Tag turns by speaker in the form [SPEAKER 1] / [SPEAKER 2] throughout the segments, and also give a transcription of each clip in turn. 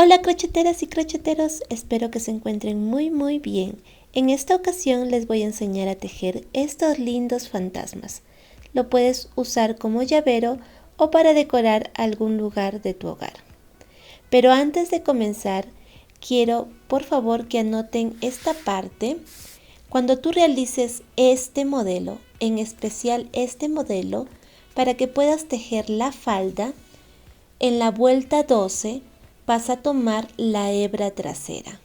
[SPEAKER 1] Hola crocheteras y crocheteros, espero que se encuentren muy bien. En esta ocasión les voy a enseñar a tejer estos lindos fantasmas. Lo puedes usar como llavero o para decorar algún lugar de tu hogar. Pero antes de comenzar, quiero por favor que anoten esta parte. Cuando tú realices este modelo, en especial este modelo, para que puedas tejer la falda, en la vuelta 12 vas a tomar la hebra trasera.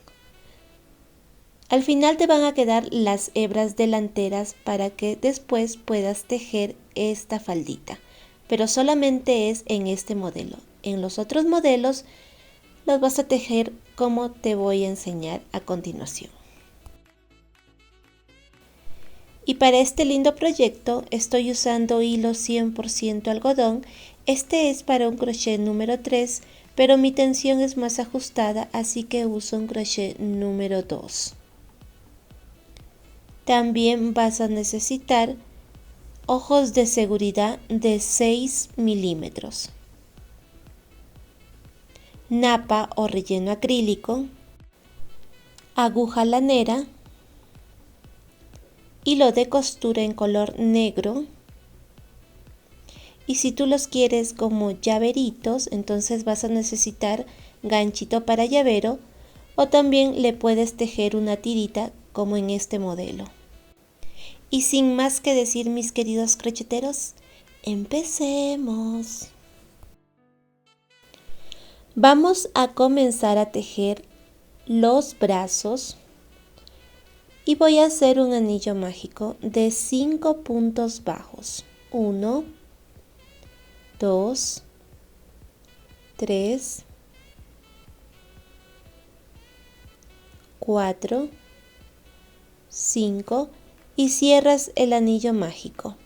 [SPEAKER 1] Al final te van a quedar las hebras delanteras para que después puedas tejer esta faldita, pero solamente es en este modelo. En los otros modelos los vas a tejer como te voy a enseñar a continuación. Y para este lindo proyecto estoy usando hilo 100% algodón. Este es para un crochet número 3, pero mi tensión es más ajustada, así que uso un crochet número 2. También vas a necesitar ojos de seguridad de 6 milímetros, napa o relleno acrílico, aguja lanera, hilo de costura en color negro. Y si tú los quieres como llaveritos, entonces vas a necesitar ganchito para llavero o también le puedes tejer una tirita como en este modelo. Y sin más que decir, mis queridos crocheteros, empecemos. Vamos a comenzar a tejer los brazos y voy a hacer un anillo mágico de 5 puntos bajos. 1, 2, 3, 4, 5 y cierras el anillo mágico.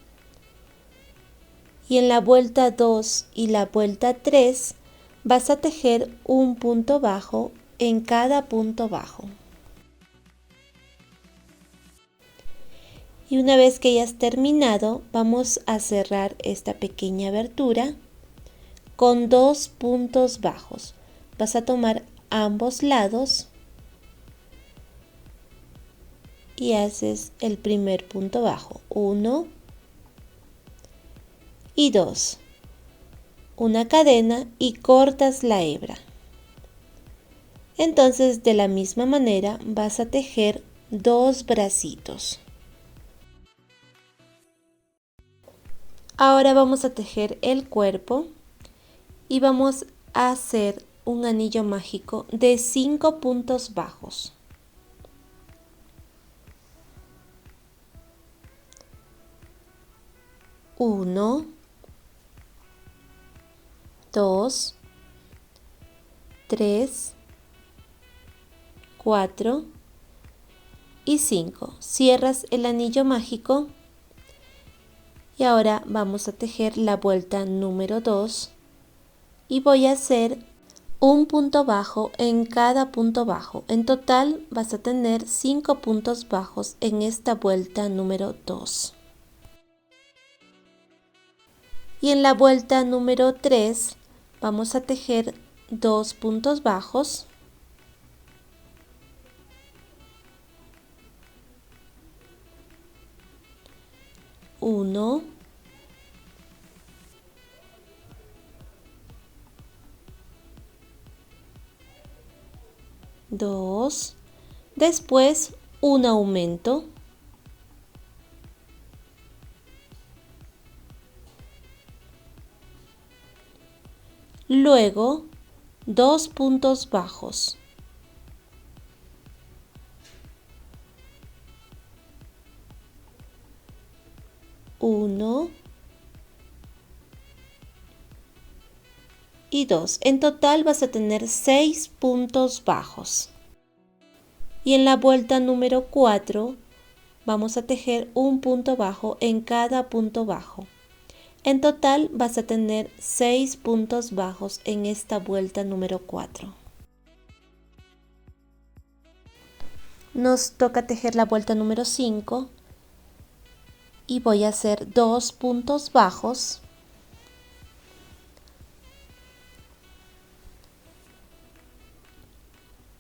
[SPEAKER 1] Y en la vuelta 2 y la vuelta 3 vas a tejer un punto bajo en cada punto bajo. Y una vez que hayas terminado, vamos a cerrar esta pequeña abertura con 2 puntos bajos. Vas a tomar ambos lados y haces el primer punto bajo, 1 y 2, una cadena y cortas la hebra. Entonces de la misma manera vas a tejer 2 bracitos. Ahora vamos a tejer el cuerpo y vamos a hacer un anillo mágico de 5 puntos bajos. 1, 2, 3, 4 y 5. Cierras el anillo mágico y ahora vamos a tejer la vuelta número 2 y voy a hacer un punto bajo en cada punto bajo. En total vas a tener 5 puntos bajos en esta vuelta número 2. Y en la vuelta número 3 vamos a tejer 2 puntos bajos. 1, 2, después un aumento, luego 2 puntos bajos, 1 y 2. En total vas a tener 6 puntos bajos. Y en la vuelta número 4 vamos a tejer un punto bajo en cada punto bajo. En total vas a tener 6 puntos bajos en esta vuelta número 4. Nos toca tejer la vuelta número 5 y voy a hacer 2 puntos bajos,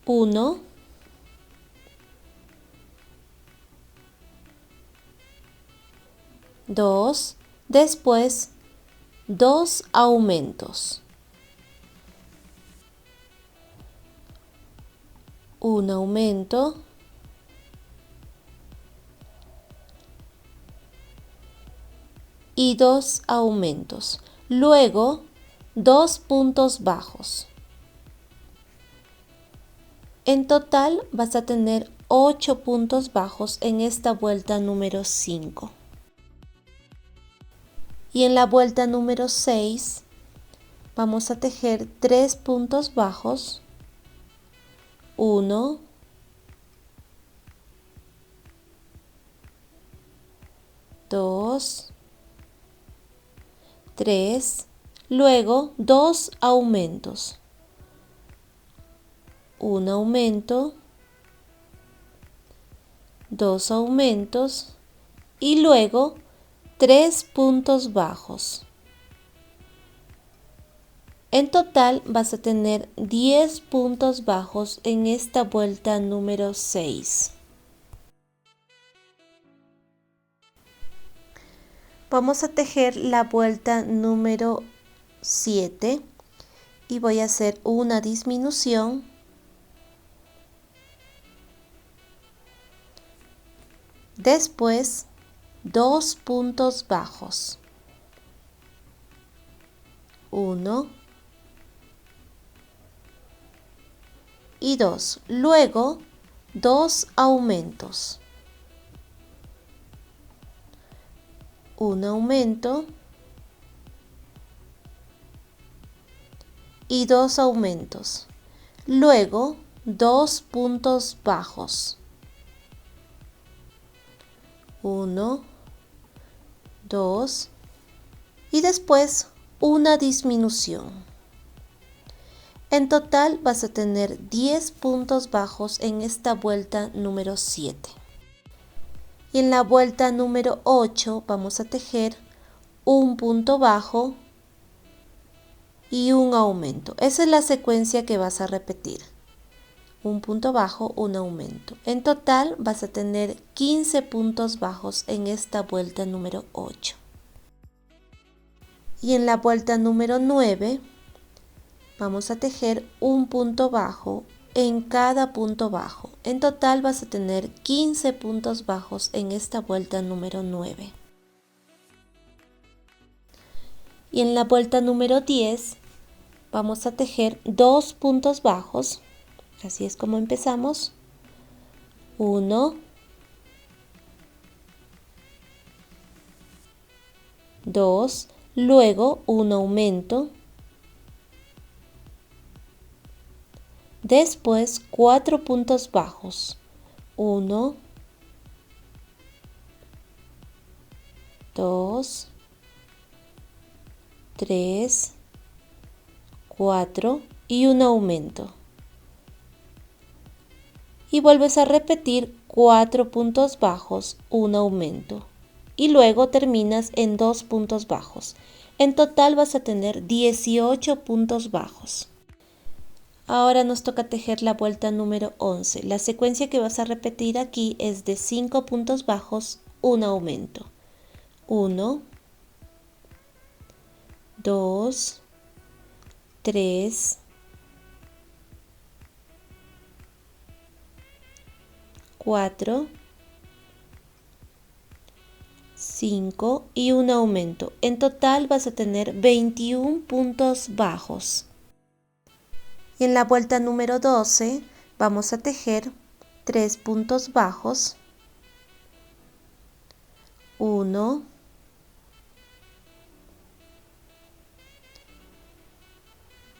[SPEAKER 1] 1, 2, después 2 aumentos, un aumento y 2 aumentos, luego 2 puntos bajos. En total vas a tener 8 puntos bajos en esta vuelta número 5. Y en la vuelta número 6 vamos a tejer 3 puntos bajos, 1, 2, 3, luego 2 aumentos, un aumento, 2 aumentos y luego 3 puntos bajos. En total vas a tener 10 puntos bajos en esta vuelta número 6. Vamos a tejer la vuelta número 7 y voy a hacer una disminución, después 2 puntos bajos, 1 y 2, luego 2 aumentos, un aumento y 2 aumentos, luego 2 puntos bajos, 1, 2 y después una disminución. En total vas a tener 10 puntos bajos en esta vuelta número 7. Y en la vuelta número 8 vamos a tejer un punto bajo y un aumento. Esa es la secuencia que vas a repetir. Un punto bajo, un aumento. En total vas a tener 15 puntos bajos en esta vuelta número 8. Y en la vuelta número 9 vamos a tejer un punto bajo en cada punto bajo. En total vas a tener 15 puntos bajos en esta vuelta número 9. Y en la vuelta número 10 vamos a tejer 2 puntos bajos. Así es como empezamos. 1, 2, luego un aumento, después 4 puntos bajos, 1, 2, 3, 4 y un aumento. Y vuelves a repetir 4 puntos bajos, un aumento. Y luego terminas en 2 puntos bajos. En total vas a tener 18 puntos bajos. Ahora nos toca tejer la vuelta número 11. La secuencia que vas a repetir aquí es de 5 puntos bajos, un aumento. 1, 2, 3, 4, 5 y un aumento. En total vas a tener 21 puntos bajos. Y en la vuelta número 12 vamos a tejer 3 puntos bajos, 1,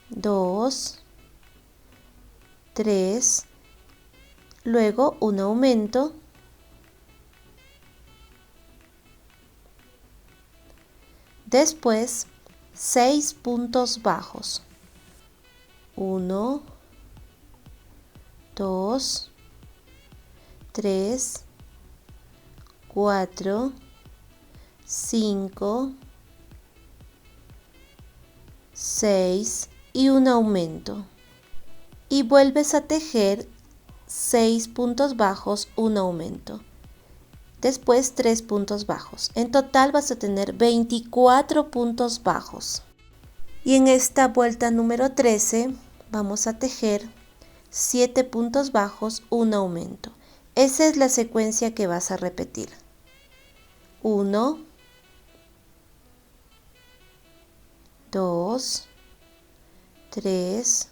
[SPEAKER 1] 2, 3, luego un aumento, después 6 puntos bajos, 1, 2, 3, 4, 5, 6 y un aumento. y vuelves a tejer 6 puntos bajos, un aumento. Después 3 puntos bajos. En total vas a tener 24 puntos bajos. Y en esta vuelta número 13 vamos a tejer 7 puntos bajos, un aumento. Esa es la secuencia que vas a repetir. 1, 2, 3,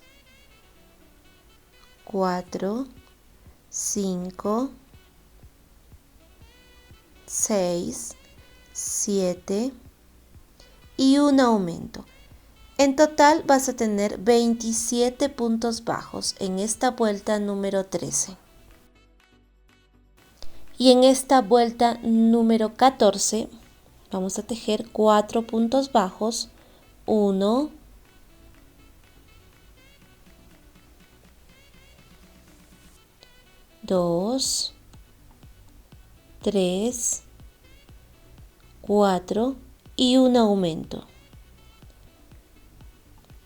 [SPEAKER 1] 4, 5, 6, 7 y un aumento. En total vas a tener 27 puntos bajos en esta vuelta número 13. Y en esta vuelta número 14 vamos a tejer 4 puntos bajos, 1, 2, 3, 4 y un aumento.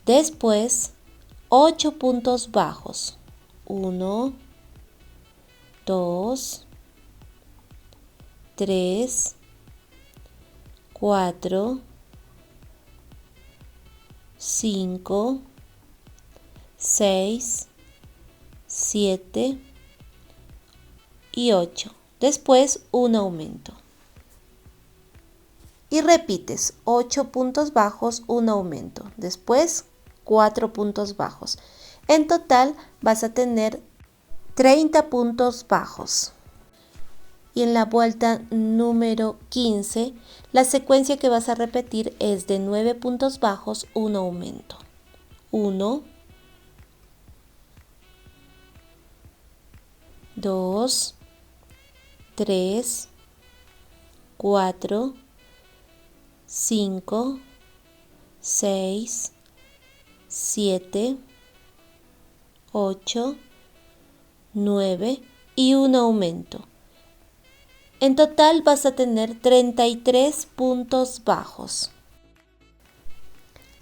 [SPEAKER 1] Después 8 puntos bajos, 1, 2, 3, 4, 5, 6, 7 y 8. Después un aumento. Y repites 8 puntos bajos, un aumento. Después 4 puntos bajos. En total vas a tener 30 puntos bajos. Y en la vuelta número 15, la secuencia que vas a repetir es de 9 puntos bajos, un aumento. 1, 2, 3, 4, 5, 6, 7, 8, 9 y un aumento. En total vas a tener 33 puntos bajos.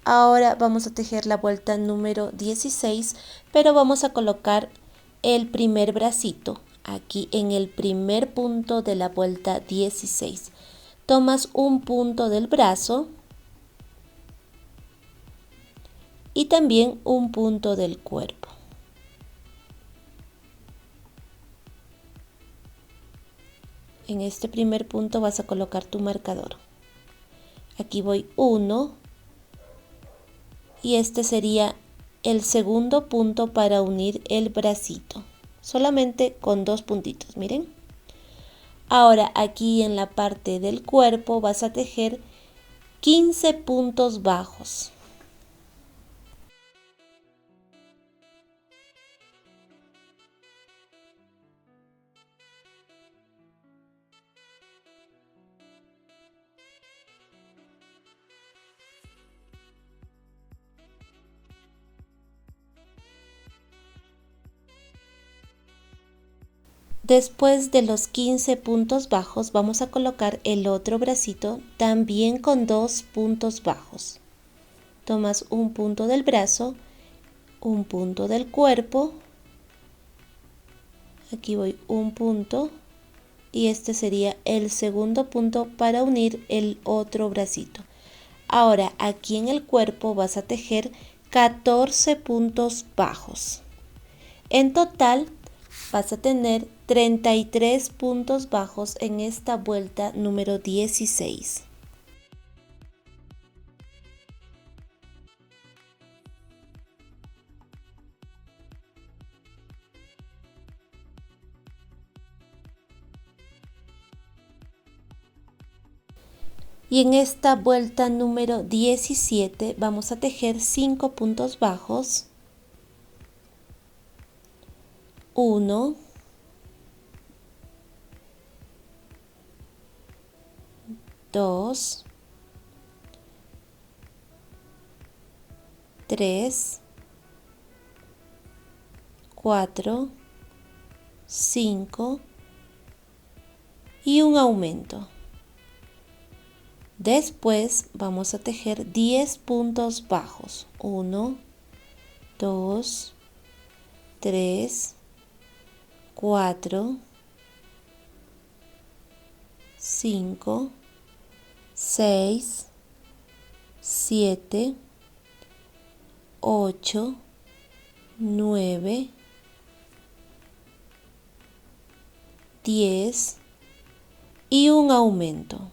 [SPEAKER 1] Ahora vamos a tejer la vuelta número 16, pero vamos a colocar el primer bracito aquí en el primer punto de la vuelta 16. Tomas un punto del brazo y también un punto del cuerpo. En este primer punto vas a colocar tu marcador. Aquí voy 1 y este sería el segundo punto para unir el bracito. Solamente con 2 puntitos, miren. Ahora aquí en la parte del cuerpo vas a tejer 15 puntos bajos. Después de los 15 puntos bajos vamos a colocar el otro bracito también con 2 puntos bajos. Tomas un punto del brazo, un punto del cuerpo, aquí voy un punto y este sería el segundo punto para unir el otro bracito. Ahora aquí en el cuerpo vas a tejer 14 puntos bajos. En total vas a tener 33 puntos bajos en esta vuelta número 16. Y en esta vuelta número 17 vamos a tejer 5 puntos bajos. 1, 2, 3, 4, 5 y un aumento. Después vamos a tejer 10 puntos bajos. 1, 2, 3, 4, 5, 6, 7, 8, 9, 10 y un aumento.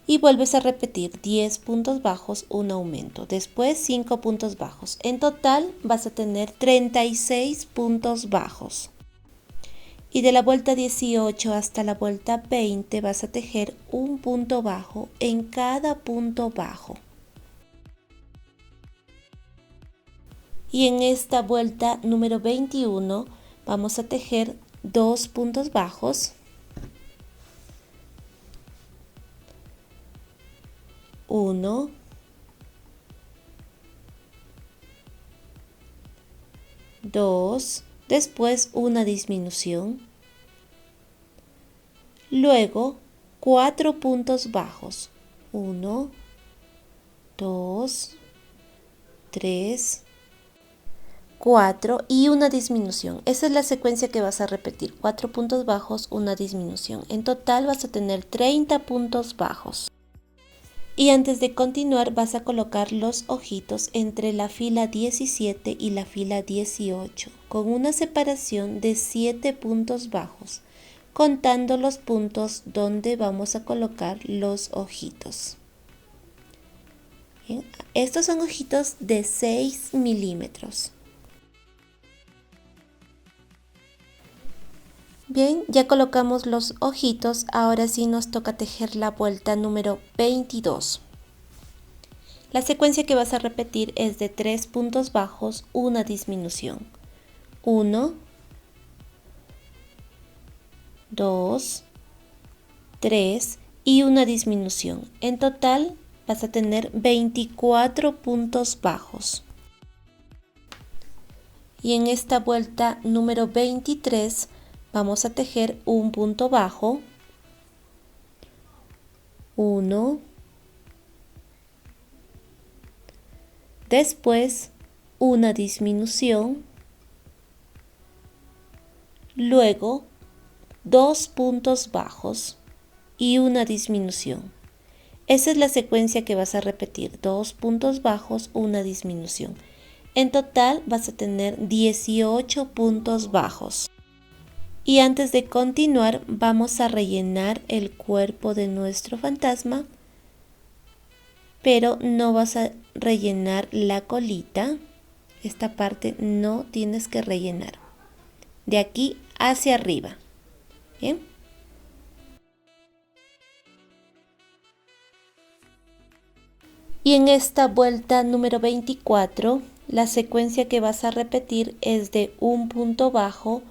[SPEAKER 1] Y vuelves a repetir 10 puntos bajos, un aumento. Después 5 puntos bajos. En total vas a tener 36 puntos bajos. Y de la vuelta 18 hasta la vuelta 20 vas a tejer un punto bajo en cada punto bajo. Y en esta vuelta número 21 vamos a tejer 2 puntos bajos, 1, 2, después una disminución, luego 4 puntos bajos, 1, 2, 3, 4 y una disminución. Esa es la secuencia que vas a repetir, 4 puntos bajos, una disminución. En total vas a tener 30 puntos bajos. Y antes de continuar vas a colocar los ojitos entre la fila 17 y la fila 18 con una separación de 7 puntos bajos, contando los puntos donde vamos a colocar los ojitos. Bien, estos son ojitos de 6 milímetros. Bien, ya colocamos los ojitos, ahora sí nos toca tejer la vuelta número 22. La secuencia que vas a repetir es de 3 puntos bajos, una disminución. 1, 2, 3 y una disminución. En total vas a tener 24 puntos bajos. Y en esta vuelta número 23 vamos a tejer un punto bajo, 1, después una disminución, luego 2 puntos bajos y una disminución. Esa es la secuencia que vas a repetir, 2 puntos bajos, una disminución. En total vas a tener 18 puntos bajos. Y antes de continuar vamos a rellenar el cuerpo de nuestro fantasma, pero no vas a rellenar la colita. Esta parte no tienes que rellenar. De aquí hacia arriba. ¿Bien? Y en esta vuelta número 24, la secuencia que vas a repetir es de un punto bajo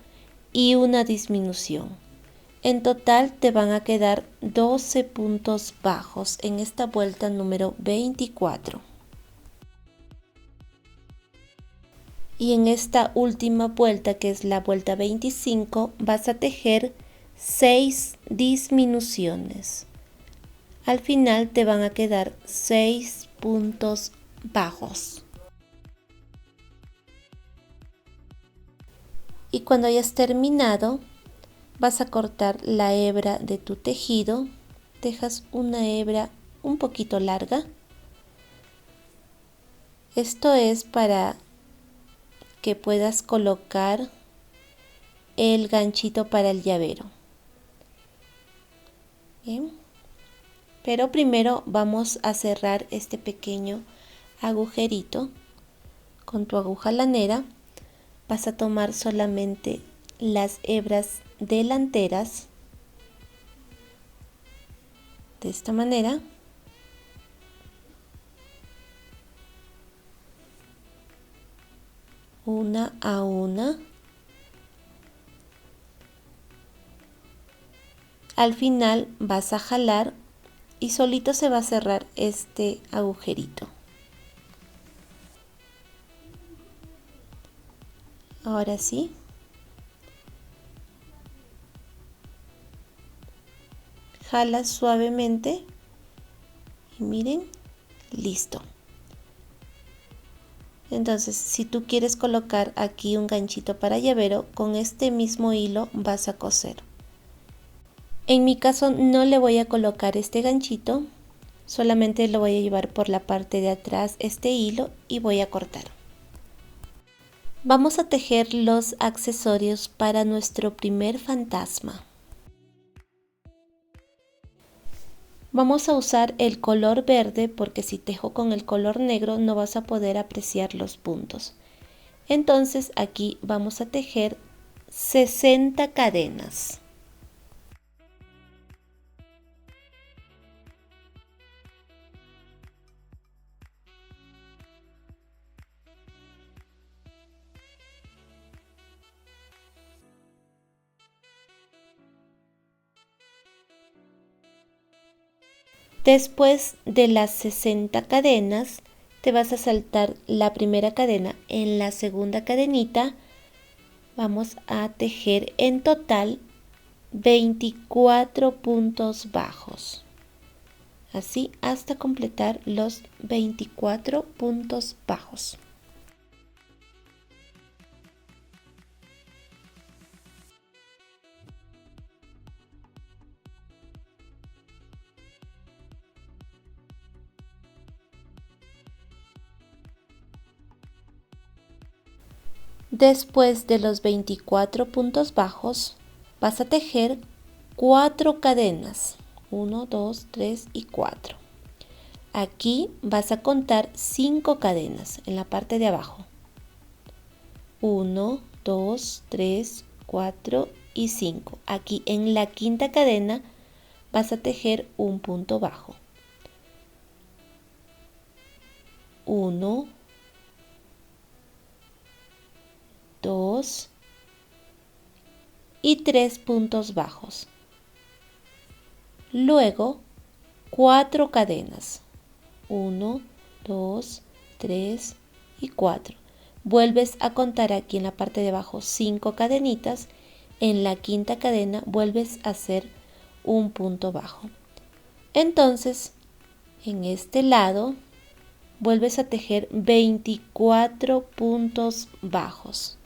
[SPEAKER 1] y una disminución. En total te van a quedar 12 puntos bajos en esta vuelta número 24. Y en esta última vuelta, que es la vuelta 25, vas a tejer 6 disminuciones. Al final te van a quedar 6 puntos bajos. Y cuando hayas terminado, vas a cortar la hebra de tu tejido. Dejas una hebra un poquito larga. Esto es para que puedas colocar el ganchito para el llavero. Bien. Pero primero vamos a cerrar este pequeño agujerito con tu aguja lanera. Vas a tomar solamente las hebras delanteras de esta manera. Una a una. Al final vas a jalar y solito se va a cerrar este agujerito. Ahora sí. Jala suavemente y miren, listo. Entonces, si tú quieres colocar aquí un ganchito para llavero, con este mismo hilo vas a coser. En mi caso no le voy a colocar este ganchito, solamente lo voy a llevar por la parte de atrás este hilo y voy a cortar. Vamos a tejer los accesorios para nuestro primer fantasma. Vamos a usar el color verde porque si tejo con el color negro no vas a poder apreciar los puntos. Entonces aquí vamos a tejer 60 cadenas. Después de las 60 cadenas, te vas a saltar la primera cadena. En la segunda cadenita vamos a tejer en total 24 puntos bajos. Así hasta completar los 24 puntos bajos. Después de los 24 puntos bajos, vas a tejer 4 cadenas. 1, 2, 3 y 4. Aquí vas a contar 5 cadenas en la parte de abajo. 1, 2, 3, 4 y 5. Aquí en la quinta cadena vas a tejer un punto bajo. 1, 2 y 3 puntos bajos. Luego 4 cadenas. 1, 2, 3 y 4. Vuelves a contar aquí en la parte de abajo 5 cadenitas. En la quinta cadena vuelves a hacer un punto bajo. Entonces, en este lado vuelves a tejer 24 puntos bajos.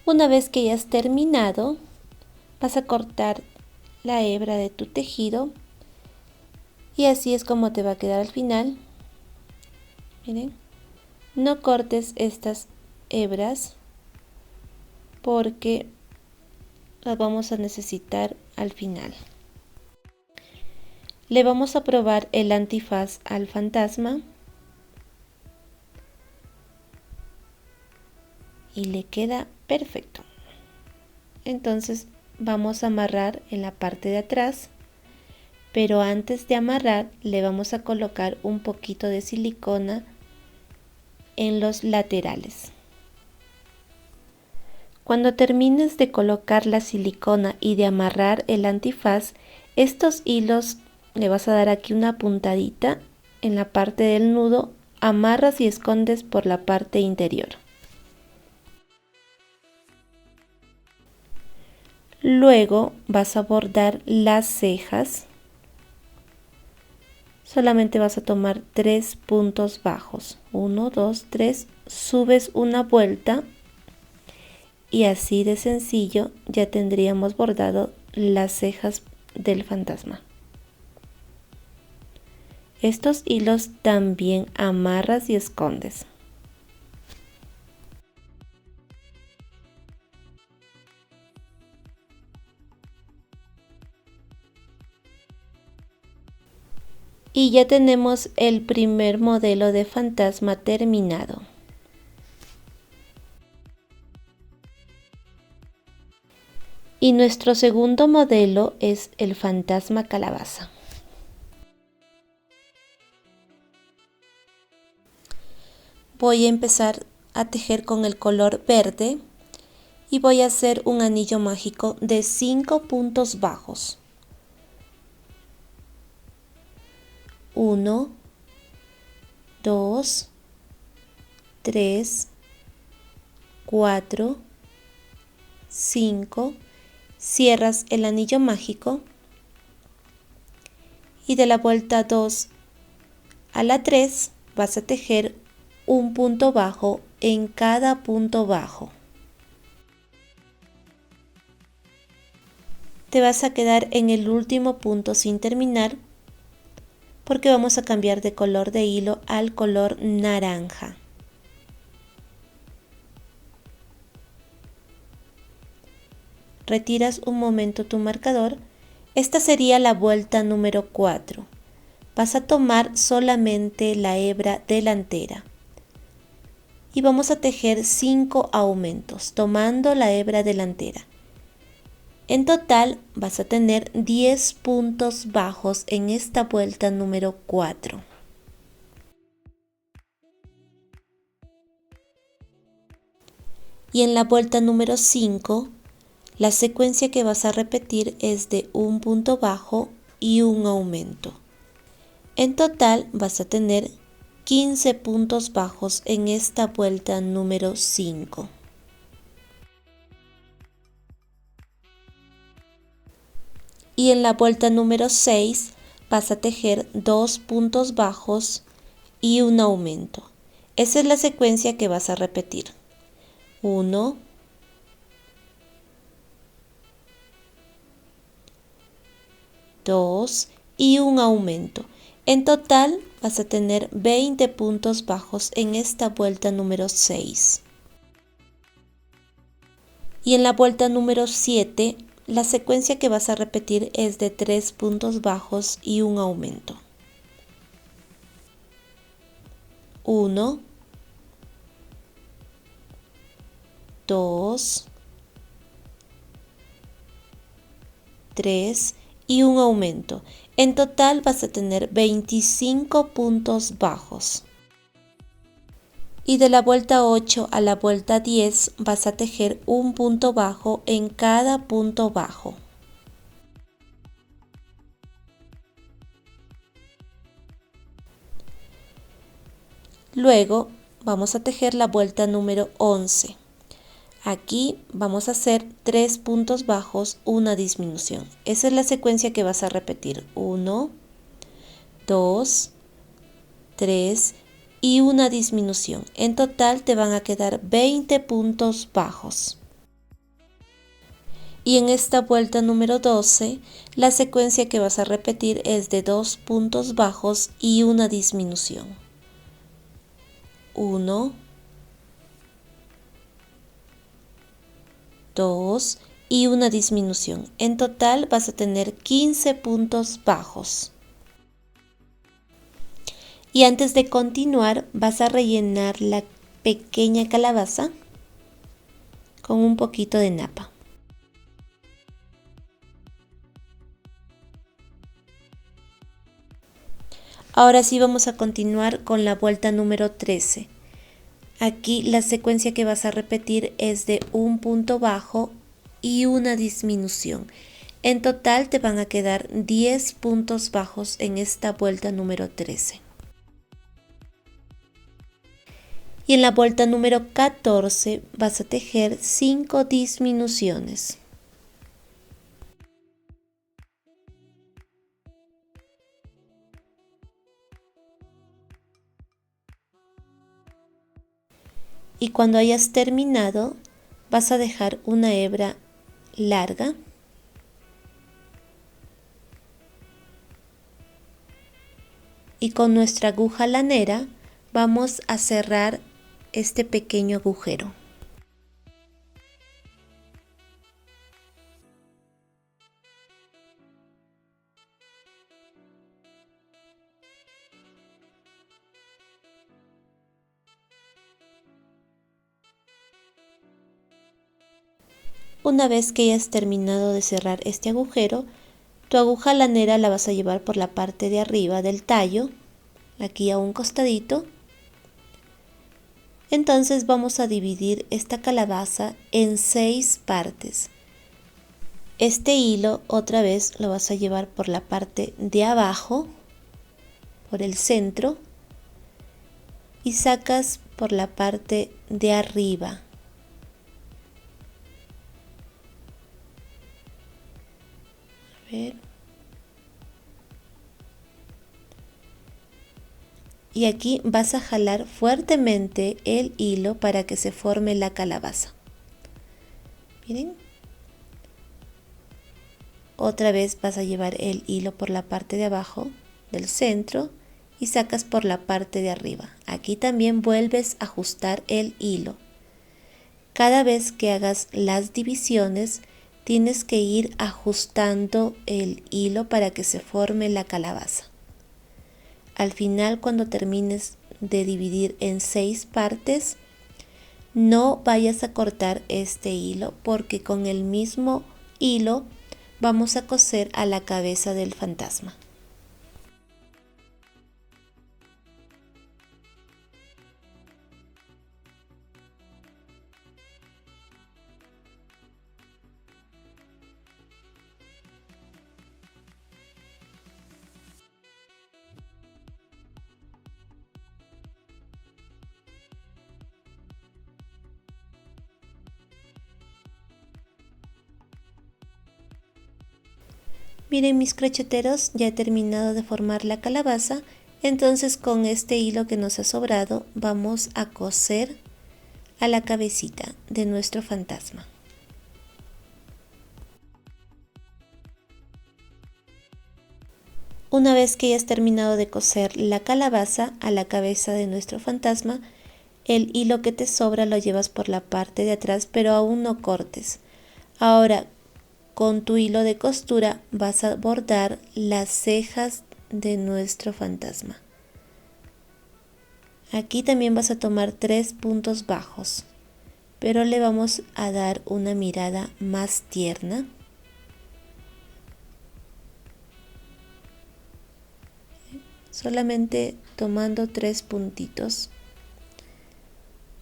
[SPEAKER 1] Una vez que ya has terminado, vas a cortar la hebra de tu tejido y así es como te va a quedar al final. Miren, no cortes estas hebras porque las vamos a necesitar al final. Le vamos a probar el antifaz al fantasma y le queda perfecto. Entonces vamos a amarrar en la parte de atrás, pero antes de amarrar le vamos a colocar un poquito de silicona en los laterales. Cuando termines de colocar la silicona y de amarrar el antifaz, estos hilos le vas a dar aquí una puntadita en la parte del nudo, amarras y escondes por la parte interior. Luego vas a bordar las cejas. Solamente vas a tomar 3 puntos bajos. 1, 2, 3. Subes una vuelta y así de sencillo ya tendríamos bordado las cejas del fantasma. Estos hilos también amarras y escondes. Y ya tenemos el primer modelo de fantasma terminado. Y nuestro segundo modelo es el fantasma calabaza. Voy a empezar a tejer con el color verde y voy a hacer un anillo mágico de 5 puntos bajos. 1, 2, 3, 4, 5. Cierras el anillo mágico y de la vuelta 2 a la 3 vas a tejer un punto bajo en cada punto bajo. Te vas a quedar en el último punto sin terminar porque vamos a cambiar de color de hilo al color naranja. Retiras un momento tu marcador. Esta sería la vuelta número 4. Vas a tomar solamente la hebra delantera y vamos a tejer 5 aumentos tomando la hebra delantera. En total vas a tener 10 puntos bajos en esta vuelta número 4. Y en la vuelta número 5, la secuencia que vas a repetir es de un punto bajo y un aumento. En total vas a tener 15 puntos bajos en esta vuelta número 5. Y en la vuelta número 6 vas a tejer 2 puntos bajos y un aumento. Esa es la secuencia que vas a repetir. 1, 2 y un aumento. En total vas a tener 20 puntos bajos en esta vuelta número 6. Y en la vuelta número 7, la secuencia que vas a repetir es de 3 puntos bajos y un aumento. 1, 2, 3 y un aumento. En total vas a tener 25 puntos bajos. Y de la vuelta 8 a la vuelta 10 vas a tejer un punto bajo en cada punto bajo. Luego vamos a tejer la vuelta número 11. Aquí vamos a hacer 3 puntos bajos, una disminución. Esa es la secuencia que vas a repetir. 1, 2, 3 y una disminución. En total te van a quedar 20 puntos bajos. Y en esta vuelta número 12, la secuencia que vas a repetir es de 2 puntos bajos y una disminución. 1, 2 y una disminución. En total vas a tener 15 puntos bajos. Y antes de continuar vas a rellenar la pequeña calabaza con un poquito de napa. Ahora sí vamos a continuar con la vuelta número 13. Aquí la secuencia que vas a repetir es de un punto bajo y una disminución. En total te van a quedar 10 puntos bajos en esta vuelta número 13. Y en la vuelta número 14 vas a tejer 5 disminuciones. Y cuando hayas terminado, vas a dejar una hebra larga y con nuestra aguja lanera vamos a cerrar este pequeño agujero. Una vez que hayas terminado de cerrar este agujero, tu aguja lanera la vas a llevar por la parte de arriba del tallo, aquí a un costadito. Entonces vamos a dividir esta calabaza en 6 partes. Este hilo otra vez lo vas a llevar por la parte de abajo, por el centro, y sacas por la parte de arriba. A ver. Y aquí vas a jalar fuertemente el hilo para que se forme la calabaza. Miren. Otra vez vas a llevar el hilo por la parte de abajo del centro y sacas por la parte de arriba. Aquí también vuelves a ajustar el hilo. Cada vez que hagas las divisiones, tienes que ir ajustando el hilo para que se forme la calabaza. Al final, cuando termines de dividir en 6 partes, no vayas a cortar este hilo porque con el mismo hilo vamos a coser a la cabeza del fantasma. Miren mis crocheteros, ya he terminado de formar la calabaza, entonces con este hilo que nos ha sobrado vamos a coser a la cabecita de nuestro fantasma. Una vez que hayas terminado de coser la calabaza a la cabeza de nuestro fantasma, el hilo que te sobra lo llevas por la parte de atrás, pero aún no cortes. Ahora, con tu hilo de costura vas a bordar las cejas de nuestro fantasma. Aquí también vas a tomar 3 puntos bajos, pero le vamos a dar una mirada más tierna. Solamente tomando 3 puntitos,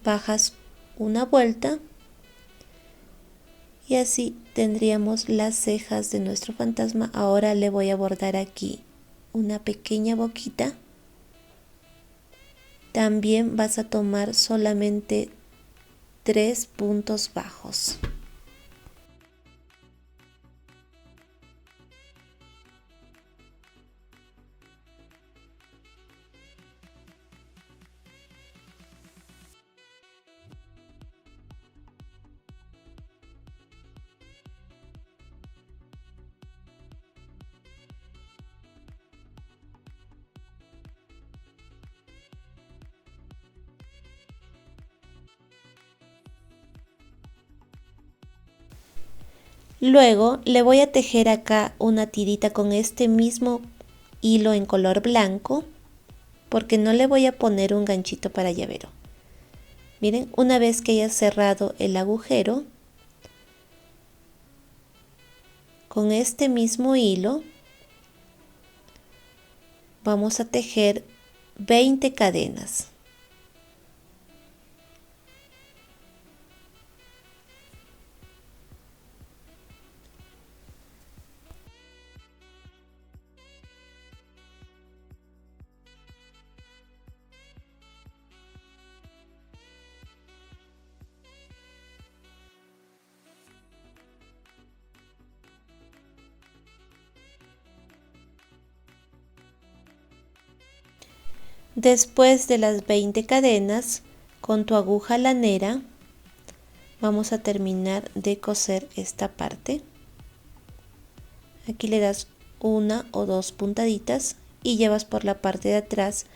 [SPEAKER 1] bajas una vuelta y así tendríamos las cejas de nuestro fantasma. Ahora le voy a bordar aquí una pequeña boquita. También vas a tomar solamente 3 puntos bajos. Luego le voy a tejer acá una tirita con este mismo hilo en color blanco, porque no le voy a poner un ganchito para llavero. Miren, una vez que haya cerrado el agujero, con este mismo hilo vamos a tejer 20 cadenas. Después de las 20 cadenas, con tu aguja lanera, vamos a terminar de coser esta parte. Aquí le das 1 o 2 puntaditas y llevas por la parte de atrás.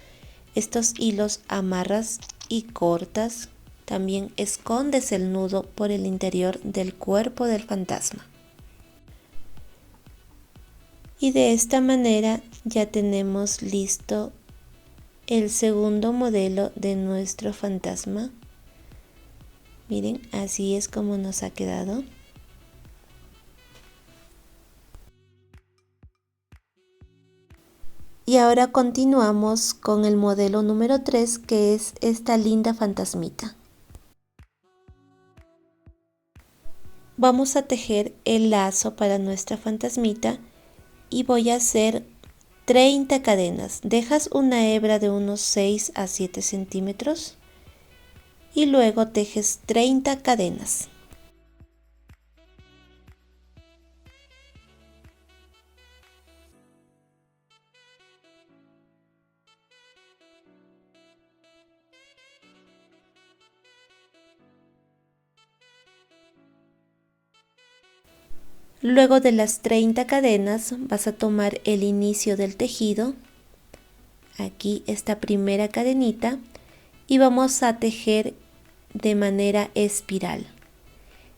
[SPEAKER 1] Estos hilos amarras y cortas. También escondes el nudo por el interior del cuerpo del fantasma. Y de esta manera ya tenemos listo el segundo modelo de nuestro fantasma. Miren, así es como nos ha quedado. Y ahora continuamos con el modelo número 3, que es esta linda fantasmita. Vamos a tejer el lazo para nuestra fantasmita y voy a hacer 30 cadenas. Dejas una hebra de unos 6 a 7 centímetros y luego tejes 30 cadenas. Luego de las 30 cadenas vas a tomar el inicio del tejido, aquí esta primera cadenita, y vamos a tejer de manera espiral.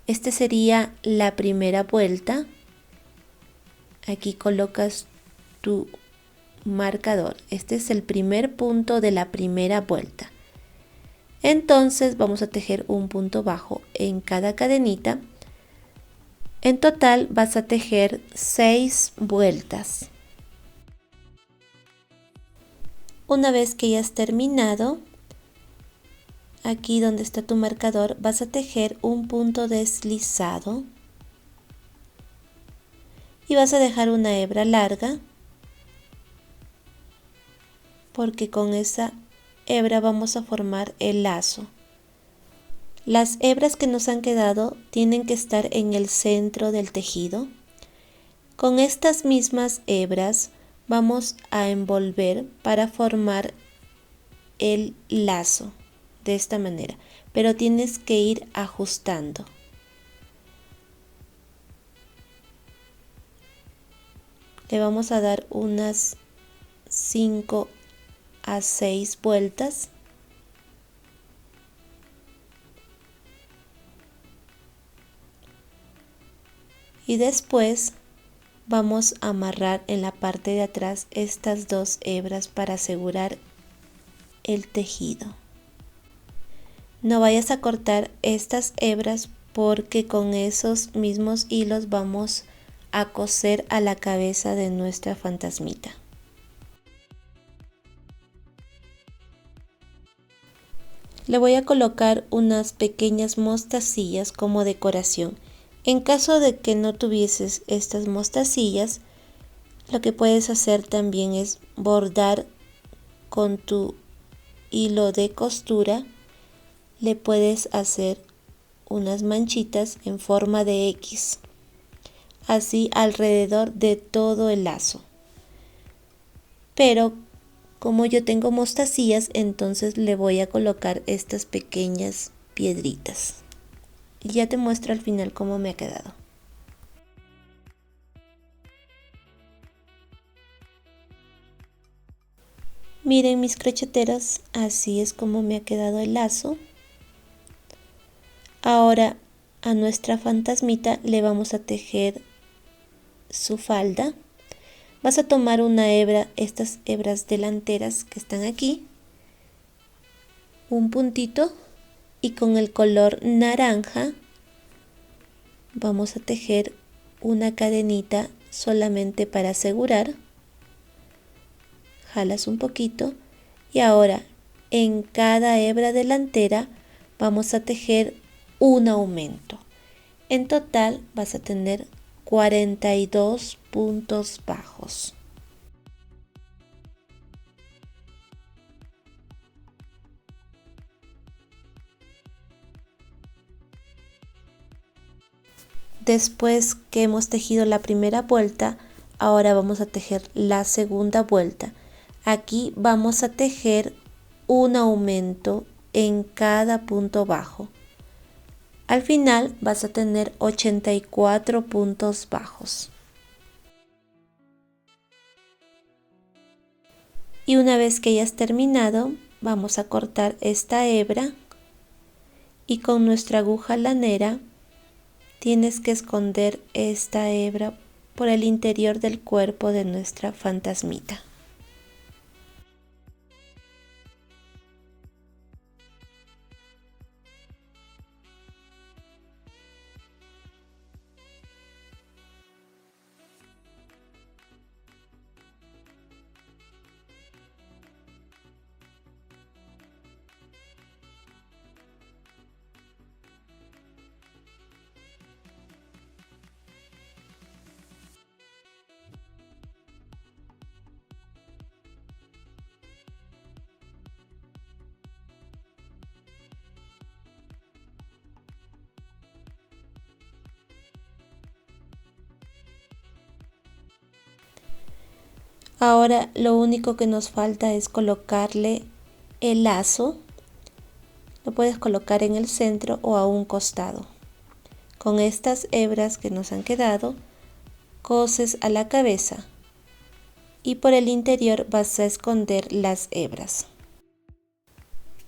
[SPEAKER 1] Esta sería la primera vuelta. Aquí colocas tu marcador. Este es el primer punto de la primera vuelta. Entonces vamos a tejer un punto bajo en cada cadenita. En total vas a tejer 6 vueltas. Una vez que hayas terminado, aquí donde está tu marcador, vas a tejer un punto deslizado y vas a dejar una hebra larga, porque con esa hebra vamos a formar el lazo. Las hebras que nos han quedado tienen que estar en el centro del tejido. Con estas mismas hebras vamos a envolver para formar el lazo de esta manera, pero tienes que ir ajustando. Le vamos a dar unas 5 a 6 vueltas. Y después vamos a amarrar en la parte de atrás estas 2 hebras para asegurar el tejido. No vayas a cortar estas hebras porque con esos mismos hilos vamos a coser a la cabeza de nuestra fantasmita. Le voy a colocar unas pequeñas mostacillas como decoración. En caso de que no tuvieses estas mostacillas, lo que puedes hacer también es bordar con tu hilo de costura. Le puedes hacer unas manchitas en forma de X, así alrededor de todo el lazo. Pero como yo tengo mostacillas, entonces le voy a colocar estas pequeñas piedritas. Y ya te muestro al final cómo me ha quedado. Miren mis crocheteras, así es como me ha quedado el lazo. Ahora a nuestra fantasmita le vamos a tejer su falda. Vas a tomar una hebra, estas hebras delanteras que están aquí, un puntito, y con el color naranja vamos a tejer una cadenita solamente para asegurar. Jalas un poquito y ahora en cada hebra delantera vamos a tejer un aumento. En total vas a tener 42 puntos bajos. Después que hemos tejido la primera vuelta, ahora vamos a tejer la segunda vuelta. Aquí vamos a tejer un aumento en cada punto bajo. Al final vas a tener 84 puntos bajos. Y una vez que hayas terminado, vamos a cortar esta hebra y con nuestra aguja lanera tienes que esconder esta hebra por el interior del cuerpo de nuestra fantasmita. Ahora lo único que nos falta es colocarle el lazo. Lo puedes colocar en el centro o a un costado. Con estas hebras que nos han quedado, coses a la cabeza y por el interior vas a esconder las hebras.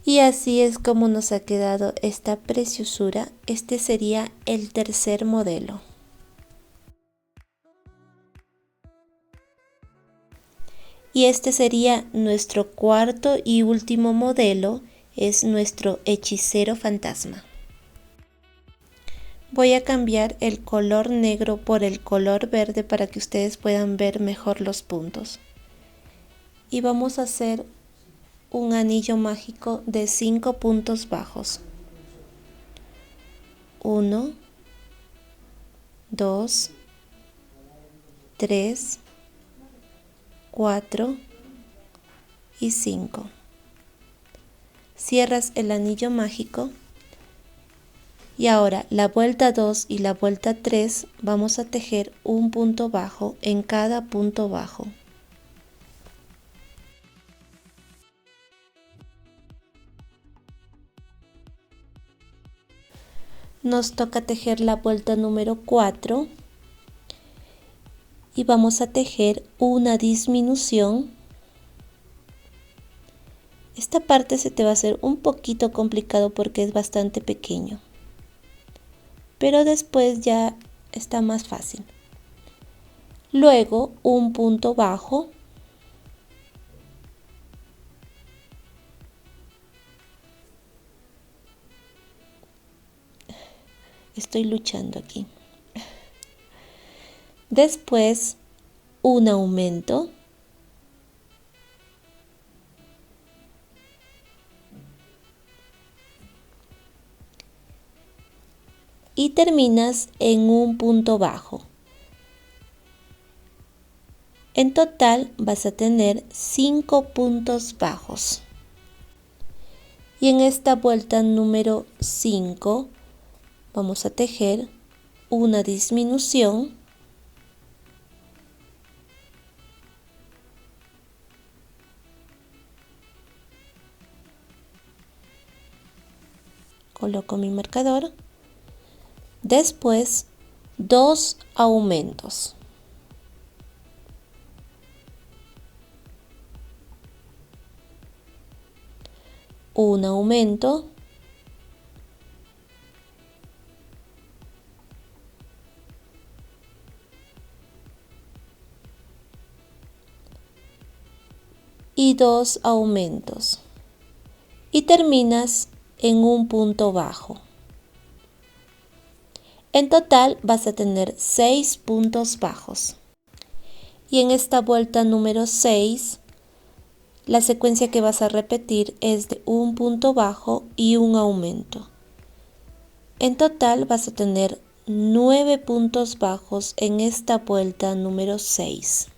[SPEAKER 1] Y así es como nos ha quedado esta preciosura. Este sería el tercer modelo. Y este sería nuestro cuarto y último modelo, es nuestro hechicero fantasma. Voy a cambiar el color negro por el color verde para que ustedes puedan ver mejor los puntos. Y vamos a hacer un anillo mágico de 5 puntos bajos. 1, 2, 3, 4 y 5. Cierras el anillo mágico y ahora la vuelta 2 y la vuelta 3 vamos a tejer un punto bajo en cada punto bajo. Nos toca tejer la vuelta número 4 y vamos a tejer una disminución. Esta parte se te va a hacer un poquito complicado porque es bastante pequeño, pero después ya está más fácil. Luego un punto bajo, estoy luchando aquí. Después un aumento, y terminas en un punto bajo. En total vas a tener 5 puntos bajos. Y en esta vuelta número 5 vamos a tejer una disminución, coloco mi marcador, después 2 aumentos. Un aumento, y 2 aumentos y terminas en un punto bajo. En total vas a tener 6 puntos bajos. Y en esta vuelta número 6, la secuencia que vas a repetir es de un punto bajo y un aumento. En total vas a tener 9 puntos bajos en esta vuelta número 6.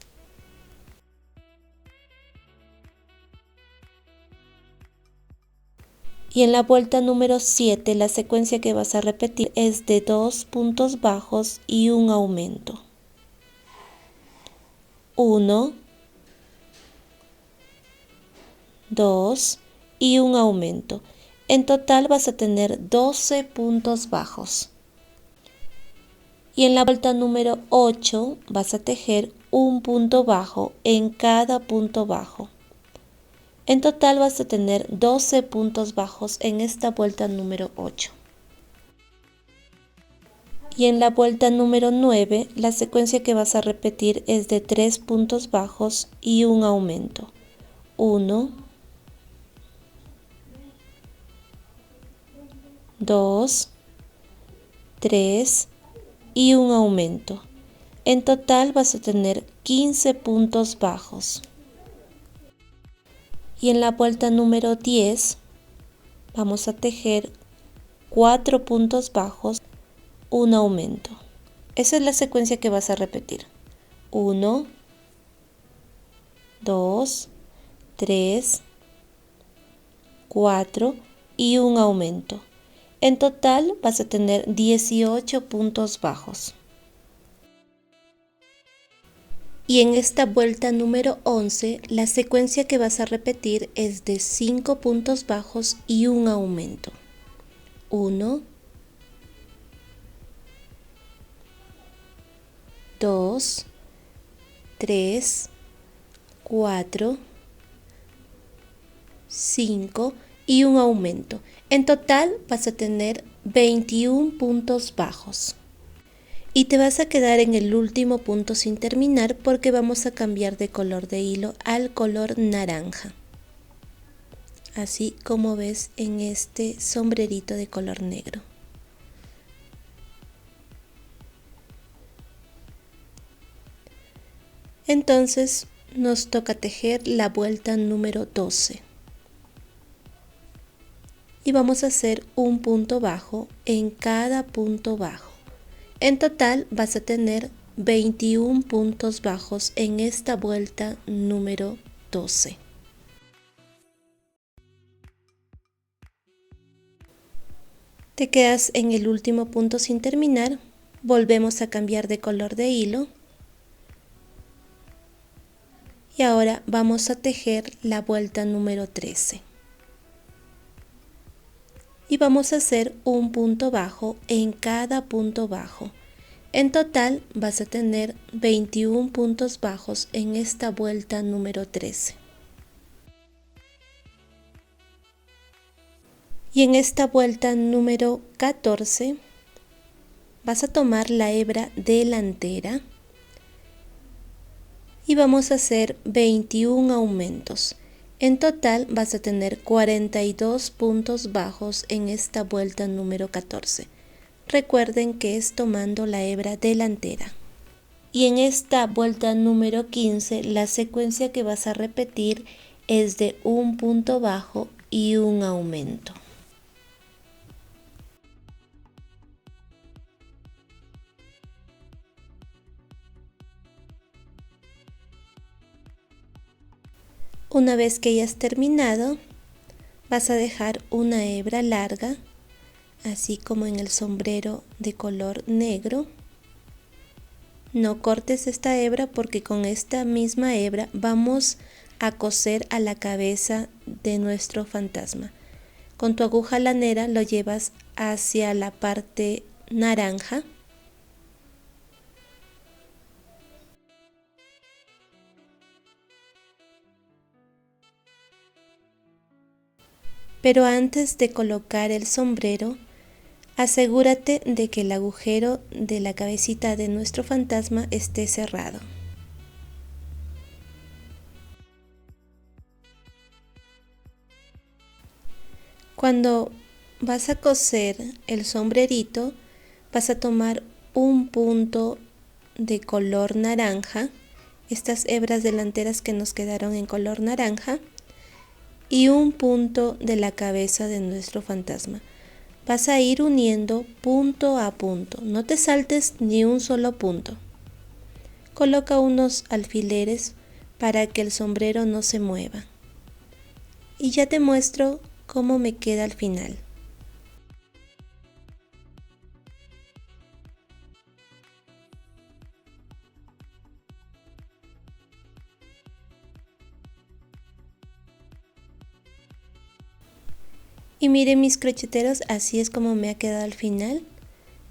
[SPEAKER 1] Y en la vuelta número 7 la secuencia que vas a repetir es de 2 puntos bajos y un aumento. 1, 2 y un aumento. En total vas a tener 12 puntos bajos. Y en la vuelta número 8 vas a tejer un punto bajo en cada punto bajo. En total vas a tener 12 puntos bajos en esta vuelta número 8. Y en la vuelta número 9 la secuencia que vas a repetir es de 3 puntos bajos y un aumento. 1, 2, 3 y un aumento. En total vas a tener 15 puntos bajos. Y en la vuelta número 10 vamos a tejer 4 puntos bajos, un aumento. Esa es la secuencia que vas a repetir. 1, 2, 3, 4 y un aumento. En total vas a tener 18 puntos bajos. Y en esta vuelta número 11, la secuencia que vas a repetir es de 5 puntos bajos y un aumento. 1, 2, 3, 4, 5 y un aumento. En total vas a tener 21 puntos bajos. Y te vas a quedar en el último punto sin terminar porque vamos a cambiar de color de hilo al color naranja. Así como ves en este sombrerito de color negro. Entonces nos toca tejer la vuelta número 12. Y vamos a hacer un punto bajo en cada punto bajo. En total vas a tener 21 puntos bajos en esta vuelta número 12. Te quedas en el último punto sin terminar, volvemos a cambiar de color de hilo y ahora vamos a tejer la vuelta número 13. Y vamos a hacer un punto bajo en cada punto bajo. En total vas a tener 21 puntos bajos en esta vuelta número 13. Y en esta vuelta número 14 vas a tomar la hebra delantera y vamos a hacer 21 aumentos. En total vas a tener 42 puntos bajos en esta vuelta número 14. Recuerden que es tomando la hebra delantera. Y en esta vuelta número 15 la secuencia que vas a repetir es de un punto bajo y un aumento. Una vez que hayas terminado, vas a dejar una hebra larga, así como en el sombrero de color negro. No cortes esta hebra porque con esta misma hebra vamos a coser a la cabeza de nuestro fantasma. Con tu aguja lanera lo llevas hacia la parte naranja. Pero antes de colocar el sombrero, asegúrate de que el agujero de la cabecita de nuestro fantasma esté cerrado. Cuando vas a coser el sombrerito, vas a tomar un punto de color naranja, estas hebras delanteras que nos quedaron en color naranja, y un punto de la cabeza de nuestro fantasma. Vas a ir uniendo punto a punto, no te saltes ni un solo punto. Coloca unos alfileres para que el sombrero no se mueva. Y ya te muestro cómo me queda al final. Y miren mis crocheteros, así es como me ha quedado al final.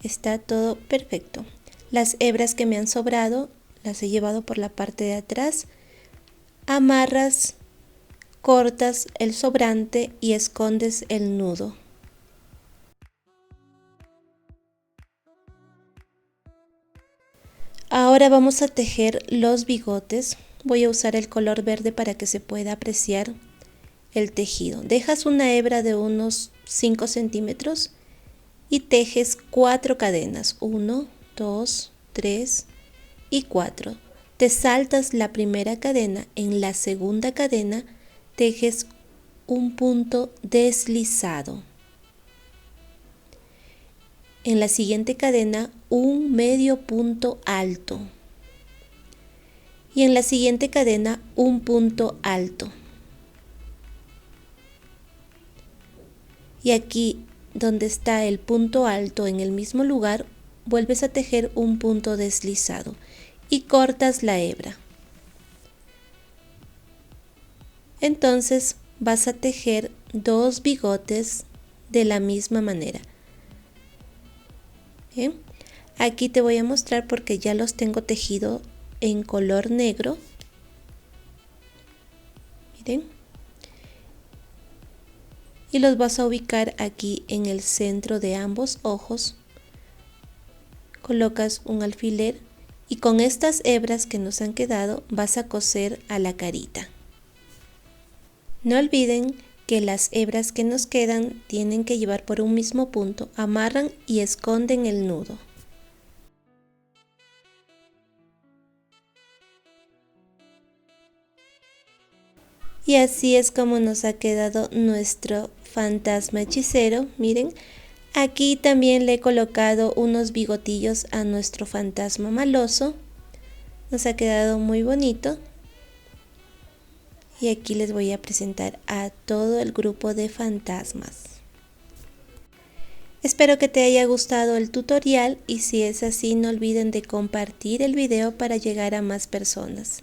[SPEAKER 1] Está todo perfecto. Las hebras que me han sobrado las he llevado por la parte de atrás. Amarras, cortas el sobrante y escondes el nudo. Ahora vamos a tejer los bigotes. Voy a usar el color verde para que se pueda apreciar el tejido. Dejas una hebra de unos 5 centímetros y tejes 4 cadenas. 1, 2, 3 y 4. Te saltas la primera cadena. En la segunda cadena tejes un punto deslizado. En la siguiente cadena un medio punto alto. Y en la siguiente cadena un punto alto. Y aquí donde está el punto alto en el mismo lugar, vuelves a tejer un punto deslizado y cortas la hebra. Entonces vas a tejer 2 bigotes de la misma manera. Bien, aquí te voy a mostrar porque ya los tengo tejido en color negro. Miren. Y los vas a ubicar aquí en el centro de ambos ojos. Colocas un alfiler y con estas hebras que nos han quedado vas a coser a la carita. No olviden que las hebras que nos quedan tienen que llevar por un mismo punto, amarran y esconden el nudo. Y así es como nos ha quedado nuestro fantasma hechicero. Miren, aquí también le he colocado unos bigotillos a nuestro fantasma maloso. Nos ha quedado muy bonito. Y aquí les voy a presentar a todo el grupo de fantasmas. Espero que te haya gustado el tutorial y si es así no olviden de compartir el video para llegar a más personas.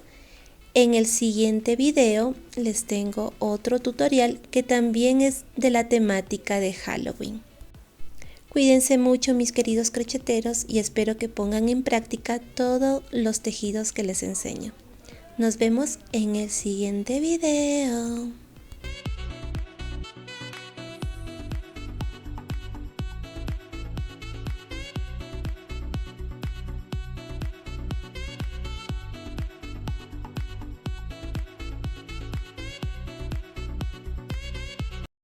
[SPEAKER 1] En el siguiente video les tengo otro tutorial que también es de la temática de Halloween. Cuídense mucho mis queridos crocheteros y espero que pongan en práctica todos los tejidos que les enseño. Nos vemos en el siguiente video.